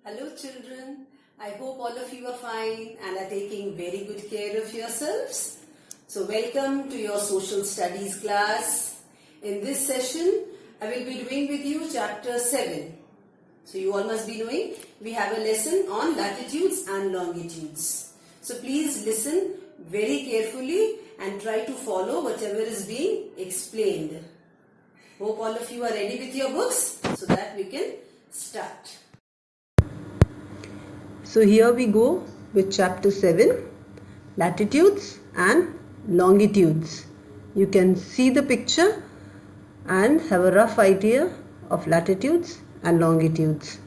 Hello children, I hope all of you are fine and are taking very good care of yourselves. So welcome to your social studies class. In this session, I will be doing with you chapter 7. So you all must be knowing we have a lesson on latitudes and longitudes. So please listen very carefully and try to follow whatever is being explained. Hope all of you are ready with your books so that we can start. So here we go with chapter 7, latitudes and longitudes. You can see the picture and have a rough idea of latitudes and longitudes.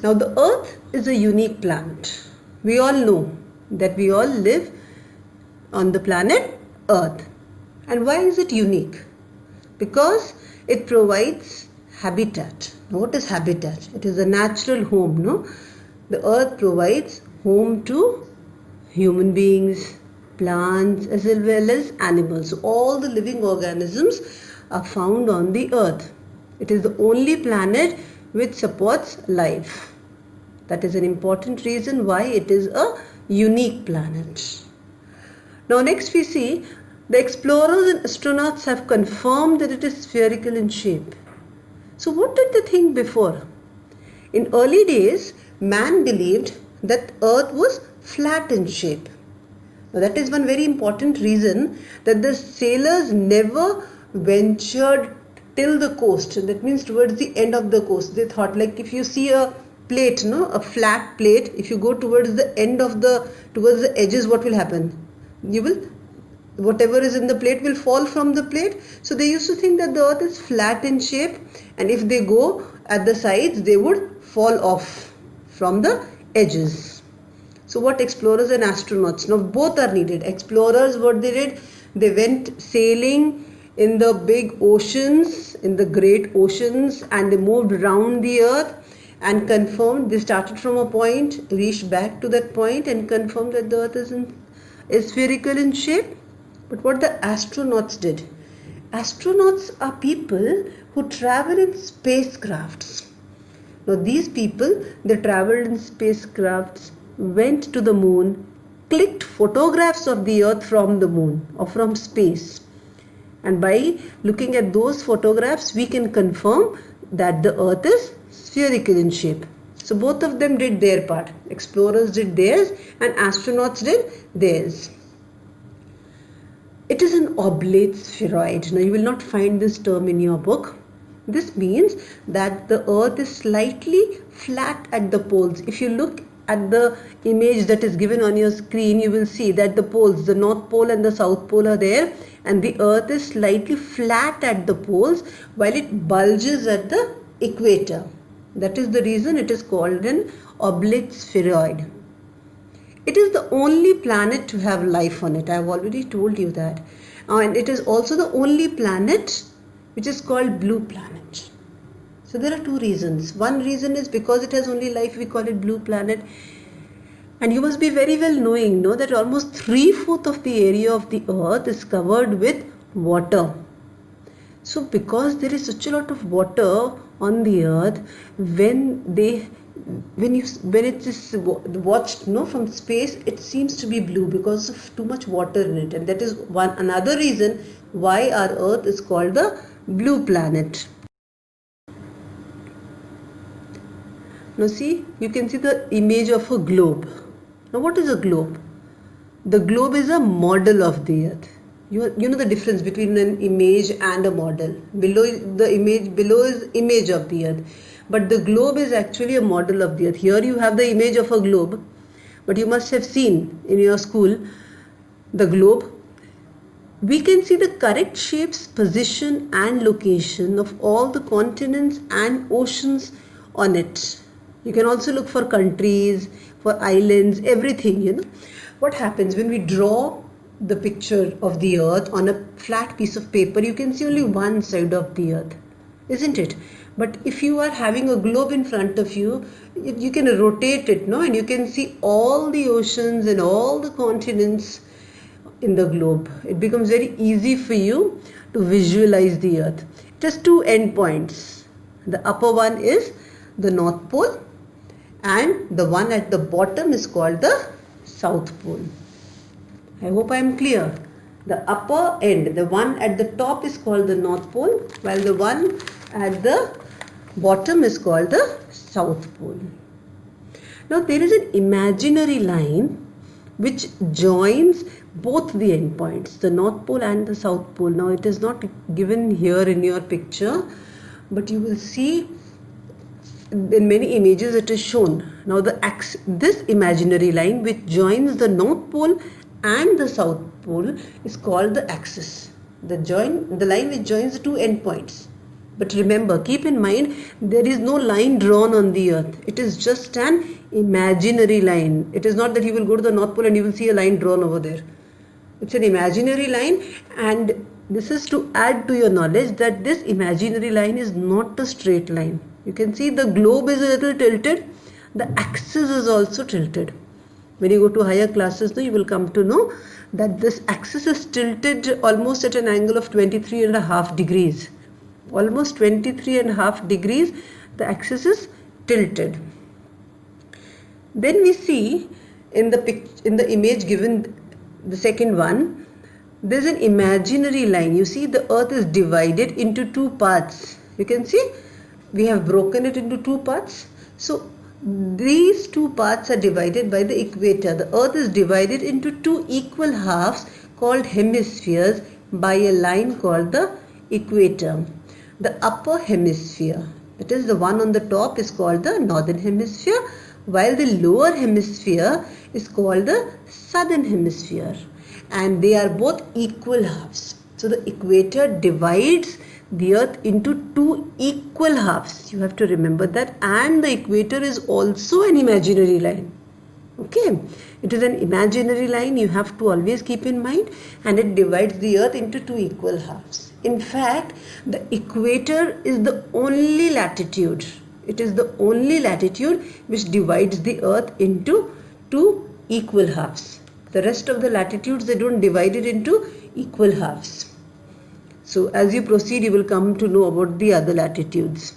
Now the earth is a unique planet. We all know that we all live on the planet earth. And why is it unique? Because it provides habitat. Now, what is habitat? It is a natural home, no? The earth provides home to human beings, plants as well as animals. So all the living organisms are found on the earth. It is the only planet which supports life. That is an important reason why it is a unique planet. Now next we see the explorers and astronauts have confirmed that it is spherical in shape. So what did they think before? In early days, man believed that earth was flat in shape. Now that is one very important reason that the sailors never ventured till the coast. That means towards the end of the coast. They thought, like, if you see a plate, a flat plate, if you go towards the end of towards the edges, what will happen? Whatever is in the plate will fall from the plate. So they used to think that the earth is flat in shape, and if they go at the sides, they would fall off from the edges. So what explorers and astronauts? Now both are needed. Explorers, what they did? They went sailing in the big oceans, in the great oceans, and they moved around the earth and confirmed. They started from a point, reached back to that point and confirmed that the earth is spherical in shape. But what the astronauts did? Astronauts are people who travel in spacecrafts. Now these people, they traveled in spacecrafts, went to the moon, clicked photographs of the earth from the moon or from space. And by looking at those photographs, we can confirm that the earth is spherical in shape. So both of them did their part. Explorers did theirs and astronauts did theirs. It is an oblate spheroid. Now you will not find this term in your book. This means that the earth is slightly flat at the poles. If you look at the image that is given on your screen, you will see that the poles, the North Pole and the South Pole are there, and the earth is slightly flat at the poles while it bulges at the equator. That is the reason it is called an oblate spheroid. It is the only planet to have life on it. I have already told you that. And it is also the only planet which is called blue planet. So there are two reasons. One reason is because it has only life, we call it blue planet. And you must be very well knowing, that almost 3/4 of the area of the earth is covered with water. So because there is such a lot of water on the earth, when it is watched from space, it seems to be blue because of too much water in it, and that is another reason why our earth is called the blue planet. Now see, you can see the image of a globe. Now what is a globe? The globe is a model of the earth. You know the difference between an image and a model. Below is image of the earth. But the globe is actually a model of the earth. Here you have the image of a globe, but you must have seen in your school the globe. We can see the correct shapes, position and location of all the continents and oceans on it. You can also look for countries, for islands, everything, What happens when we draw the picture of the earth on a flat piece of paper? You can see only one side of the earth, isn't it? But if you are having a globe in front of you, you can rotate it, and you can see all the oceans and all the continents in the globe. It becomes very easy for you to visualize the earth. It has two endpoints. The upper one is the North Pole and the one at the bottom is called the South Pole. I hope I am clear. The upper end, the one at the top is called the North Pole, while the one at the bottom is called the South Pole. Now there is an imaginary line which joins both the endpoints, the North Pole and the South Pole. Now it is not given here in your picture, but you will see in many images it is shown. Now this imaginary line which joins the North Pole and the South Pole is called the axis. The line which joins the two endpoints. But remember, keep in mind, there is no line drawn on the earth. It is just an imaginary line. It is not that you will go to the North Pole and you will see a line drawn over there. It's an imaginary line, and this is to add to your knowledge that this imaginary line is not a straight line. You can see the globe is a little tilted. The axis is also tilted. When you go to higher classes, you will come to know that this axis is tilted almost at an angle of 23.5 degrees. Almost 23.5 degrees, the axis is tilted. Then we see in the image given, the second one, there is an imaginary line. You see the earth is divided into two parts. You can see we have broken it into two parts. So these two parts are divided by the equator. The earth is divided into two equal halves called hemispheres by a line called the equator. The upper hemisphere, that is the one on the top, is called the northern hemisphere, while the lower hemisphere is called the southern hemisphere, and they are both equal halves. So the equator divides the earth into two equal halves. You have to remember that, and the equator is also an imaginary line. Okay, it is an imaginary line, you have to always keep in mind, and it divides the earth into two equal halves. In fact, the equator is the only latitude. It is the only latitude which divides the earth into two equal halves. The rest of the latitudes, they don't divide it into equal halves. So as you proceed, you will come to know about the other latitudes.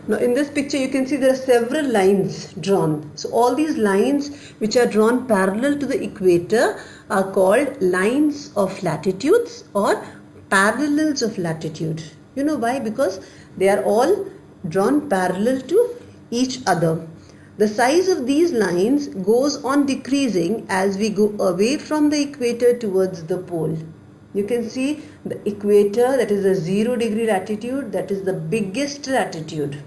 Now in this picture you can see there are several lines drawn. So all these lines which are drawn parallel to the equator are called lines of latitudes or parallels of latitude. You know why? Because they are all drawn parallel to each other. The size of these lines goes on decreasing as we go away from the equator towards the pole. You can see the equator, that is the 0 degree latitude, that is the biggest latitude.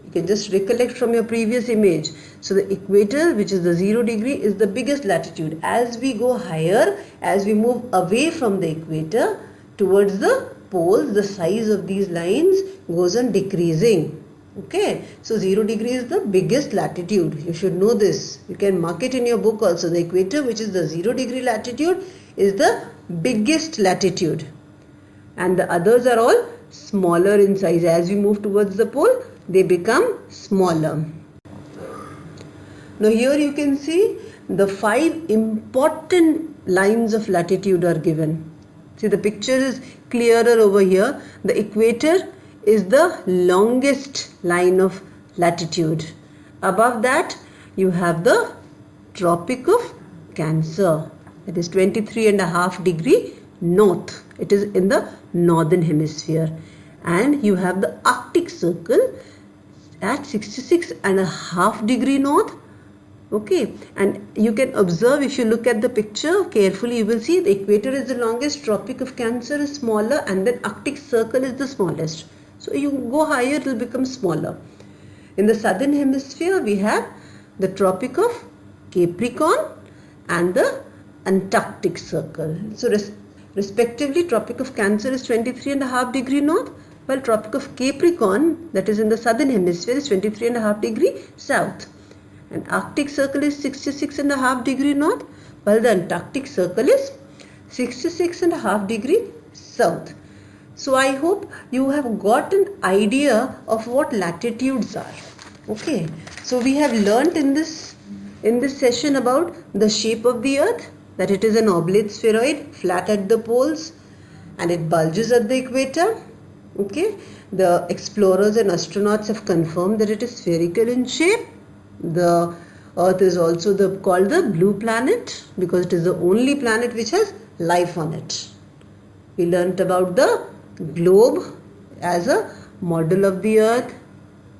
You can just recollect from your previous image. So the equator, which is the 0 degree, is the biggest latitude. As we go higher, as we move away from the equator towards the poles, the size of these lines goes on decreasing. Okay, so 0 degree is the biggest latitude. You should know this. You can mark it in your book also. The equator, which is the 0 degree latitude, is the biggest latitude. And the others are all smaller in size. As we move towards the pole, they become smaller. Now here you can see the 5 important lines of latitude are given. See, the picture is clearer over here. The equator is the longest line of latitude. Above that you have the Tropic of Cancer. It is 23.5 degree north. It is in the northern hemisphere. And you have the Arctic Circle at 66.5 degree north. Okay, and you can observe, if you look at the picture carefully, you will see the equator is the longest, Tropic of Cancer is smaller, and then Arctic Circle is the smallest. So you go higher, it will become smaller. In the southern hemisphere, we have the Tropic of Capricorn and the Antarctic Circle. So respectively, Tropic of Cancer is 23.5 degree north, while Tropic of Capricorn, that is in the southern hemisphere, is 23.5 degree south. And Arctic Circle is 66.5 degree north, while the Antarctic Circle is 66.5 degree south. So I hope you have got an idea of what latitudes are. Okay, so we have learnt in this session about the shape of the earth, that it is an oblate spheroid, flat at the poles, and it bulges at the equator. Okay, the explorers and astronauts have confirmed that it is spherical in shape. The Earth is also called the blue planet because it is the only planet which has life on it. We learnt about the globe as a model of the Earth.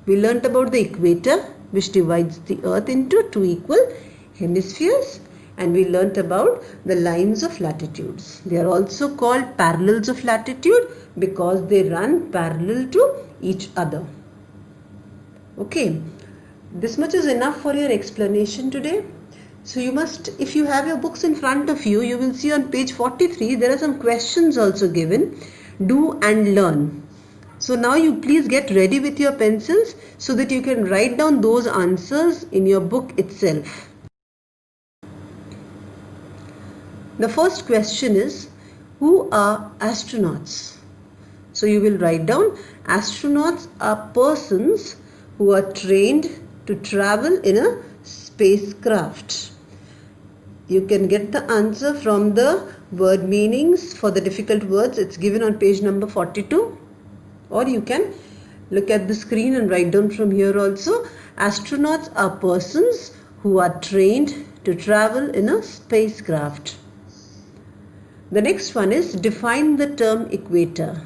We learnt about the equator, which divides the Earth into two equal hemispheres. And we learnt about the lines of latitudes. They are also called parallels of latitude because they run parallel to each other. Okay, this much is enough for your explanation today. So you must, if you have your books in front of you, you will see on page 43 there are some questions also given. Do and learn. So now you please get ready with your pencils so that you can write down those answers in your book itself. The first question is, who are astronauts? So you will write down, astronauts are persons who are trained to travel in a spacecraft. You can get the answer from the word meanings for the difficult words. It's given on page number 42. Or you can look at the screen and write down from here also. Astronauts are persons who are trained to travel in a spacecraft. The next one is, define the term equator.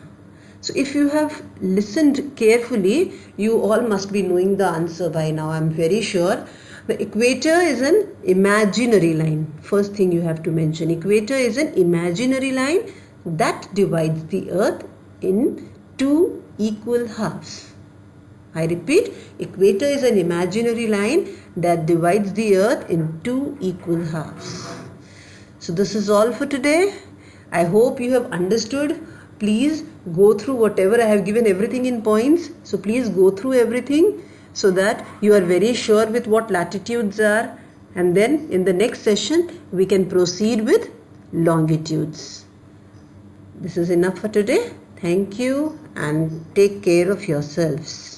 So if you have listened carefully, you all must be knowing the answer by now, I'm very sure. The equator is an imaginary line. First thing you have to mention, equator is an imaginary line that divides the earth in two equal halves. I repeat, equator is an imaginary line that divides the earth in two equal halves. So this is all for today. I hope you have understood. Please go through whatever I have given, everything in points. So please go through everything so that you are very sure with what latitudes are. And then in the next session, we can proceed with longitudes. This is enough for today. Thank you and take care of yourselves.